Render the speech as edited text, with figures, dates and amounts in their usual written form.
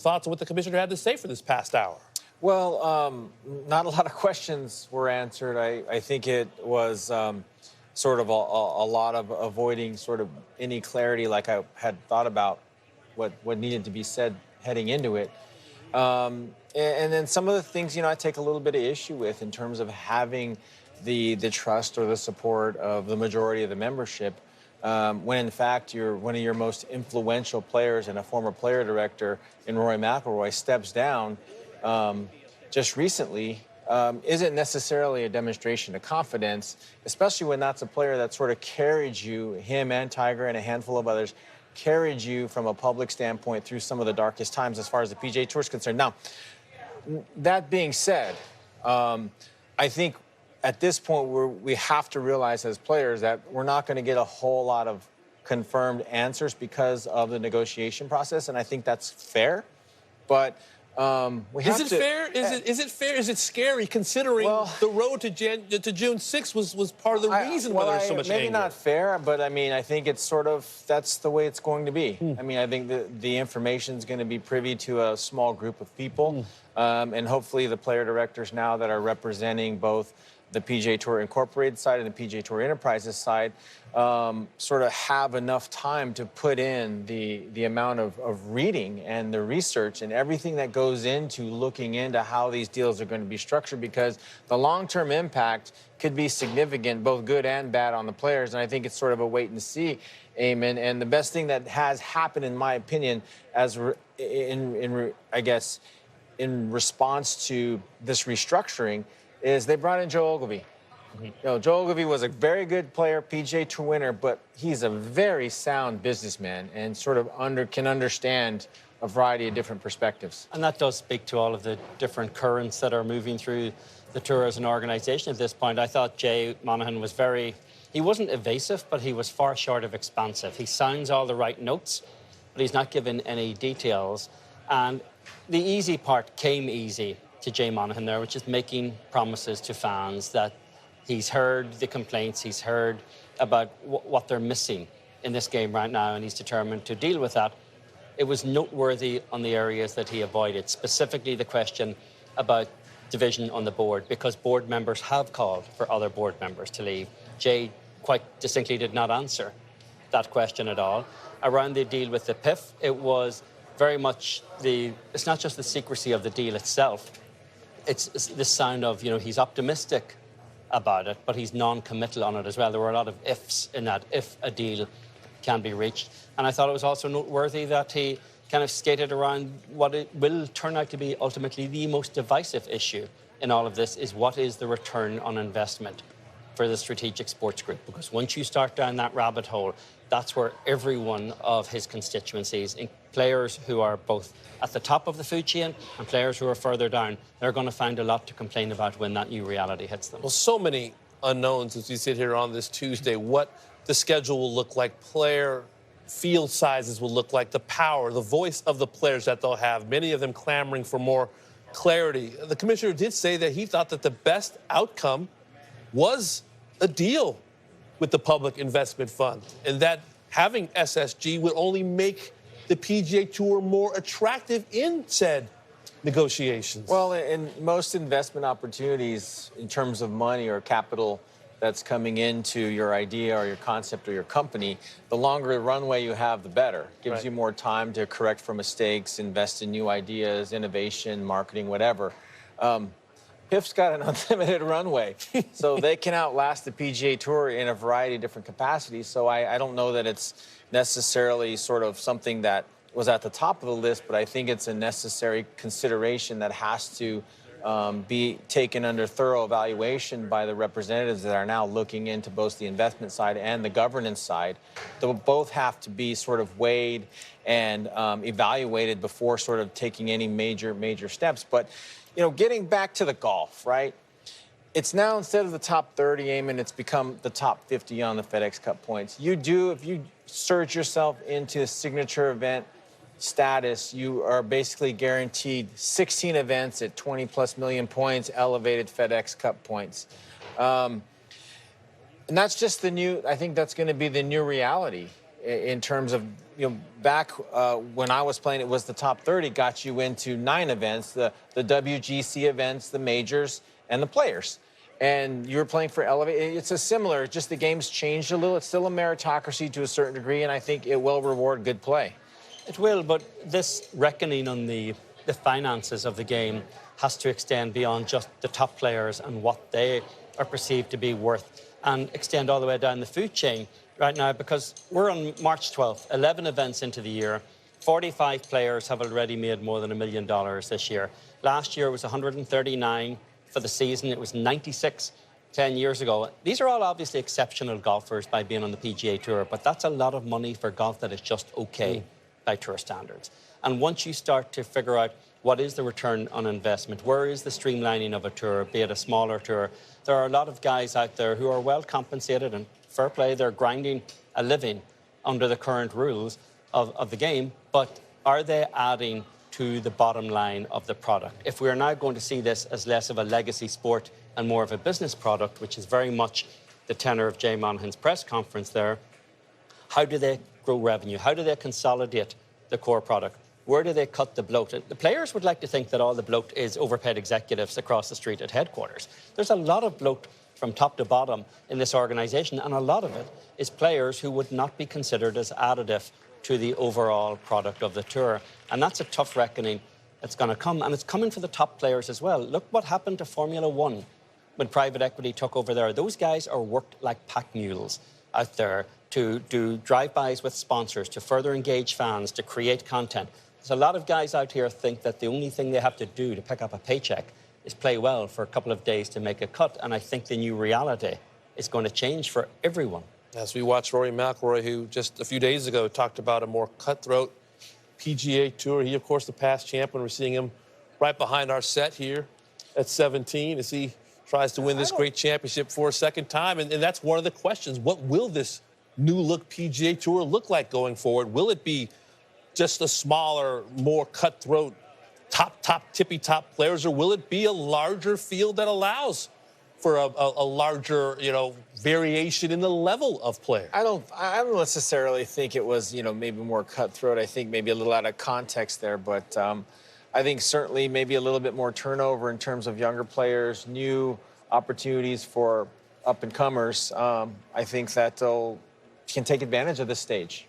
Thoughts on what the commissioner had to say for this past hour? Well, not a lot of questions were answered. I think it was sort of a lot of avoiding sort of any clarity like I had thought about what needed to be said heading into it. And then some of the things, I take a little bit of issue with in terms of having the trust or the support of the majority of the membership, when in fact one of your most influential players and a former player director in Rory McIlroy steps down just recently, isn't necessarily a demonstration of confidence, especially when that's a player that sort of carried you, him and Tiger and a handful of others, carried you from a public standpoint through some of the darkest times as far as the PGA Tour is concerned. Now, that being said, I think at this point we have to realize as players that we're not going to get a whole lot of confirmed answers because of the negotiation process, and I think that's fair. But we have to... Is it fair? Is it fair? Is it scary considering the road to June 6th was part of the reason why there's so much maybe anger? Not fair, but I mean, I think it's sort of, that's the way it's going to be. I mean, I think the information is going to be privy to a small group of people, and hopefully the player directors now that are representing both the PGA Tour Incorporated side and the PGA Tour Enterprises side sort of have enough time to put in the amount of reading and the research and everything that goes into looking into how these deals are going to be structured, because the long-term impact could be significant, both good and bad, on the players. And I think it's sort of a wait and see, Eamon. And the best thing that has happened, in my opinion, I guess, in response to this restructuring, is they brought in Joe Ogilvy. Joe Ogilvy was a very good player, PGA Tour winner, but he's a very sound businessman and sort of can understand a variety of different perspectives. And that does speak to all of the different currents that are moving through the tour as an organization at this point. I thought Jay Monahan was he wasn't evasive, but he was far short of expansive. He sounds all the right notes, but he's not given any details. And the easy part came easy to Jay Monahan there, which is making promises to fans that he's heard the complaints, he's heard about what they're missing in this game right now, and he's determined to deal with that. It was noteworthy on the areas that he avoided, specifically the question about division on the board, because board members have called for other board members to leave. Jay quite distinctly did not answer that question at all. Around the deal with the PIF, it was very much it's not just the secrecy of the deal itself, it's the sound of, he's optimistic about it, but he's non-committal on it as well. There were a lot of ifs in that, if a deal can be reached. And I thought it was also noteworthy that he kind of skated around what it will turn out to be ultimately the most divisive issue in all of this, is what is the return on investment for the Strategic Sports Group. Because once you start down that rabbit hole, that's where every one of his constituencies, players who are both at the top of the food chain and players who are further down, they're going to find a lot to complain about when that new reality hits them. Well, so many unknowns as we sit here on this Tuesday. What the schedule will look like, player field sizes will look like, the power, the voice of the players that they'll have, many of them clamoring for more clarity. The commissioner did say that he thought that the best outcome was a deal with the Public Investment Fund, and that having SSG would only make the PGA Tour more attractive in said negotiations. Well, in most investment opportunities, in terms of money or capital that's coming into your idea or your concept or your company, the longer runway you have, the better. Gives you more time to correct for mistakes, invest in new ideas, innovation, marketing, whatever. PIF's got an unlimited runway, so they can outlast the PGA Tour in a variety of different capacities. So I don't know that it's necessarily sort of something that was at the top of the list, but I think it's a necessary consideration that has to be taken under thorough evaluation by the representatives that are now looking into both the investment side and the governance side. They'll both have to be sort of weighed and evaluated before sort of taking any major steps. But getting back to the golf, right? It's now, instead of the top 30, Eamon, it's become the top 50 on the FedEx Cup points. If you surge yourself into a signature event status, you are basically guaranteed 16 events at 20+ million points, elevated FedEx Cup points. And that's just I think that's going to be the new reality in terms of, back when I was playing, it was the top 30 got you into 9 events, the WGC events, the majors, and the players. And you were playing for Elevate. It's a similar, just the game's changed a little. It's still a meritocracy to a certain degree, and I think it will reward good play. It will, but this reckoning on the finances of the game has to extend beyond just the top players and what they are perceived to be worth, and extend all the way down the food chain right now, because we're on March 12th, 11 events into the year. 45 players have already made more than $1 million this year. Last year it was 139 for the season. It was 96 10 years ago. These are all obviously exceptional golfers by being on the PGA Tour, but that's a lot of money for golf that is just okay by tour standards. And once you start to figure out what is the return on investment, where is the streamlining of a tour, be it a smaller tour, there are a lot of guys out there who are well compensated, and fair play, they're grinding a living under the current rules of the game, but are they adding to the bottom line of the product? If we're now going to see this as less of a legacy sport and more of a business product, which is very much the tenor of Jay Monahan's press conference there, how do they grow revenue? How do they consolidate the core product? Where do they cut the bloat? The players would like to think that all the bloat is overpaid executives across the street at headquarters. There's a lot of bloat from top to bottom in this organization, and a lot of it is players who would not be considered as additive to the overall product of the tour. And that's a tough reckoning that's going to come, and it's coming for the top players as well. Look what happened to Formula One when private equity took over there. Those guys are worked like pack mules out there to do drive-bys with sponsors, to further engage fans, to create content. There's a lot of guys out here think that the only thing they have to do to pick up a paycheck is play well for a couple of days to make a cut. And I think the new reality is going to change for everyone. As we watch Rory McIlroy, who just a few days ago talked about a more cutthroat PGA Tour. He, of course, the past champion. We're seeing him right behind our set here at 17 as he tries to win this great championship for a second time. And that's one of the questions. What will this new-look PGA Tour look like going forward? Will it be just a smaller, more cutthroat, tippy-top players, or will it be a larger field that allows for a larger, variation in the level of play? I don't necessarily think it was, maybe more cutthroat. I think maybe a little out of context there, but I think certainly maybe a little bit more turnover in terms of younger players, new opportunities for up-and-comers. I think that can take advantage of this stage.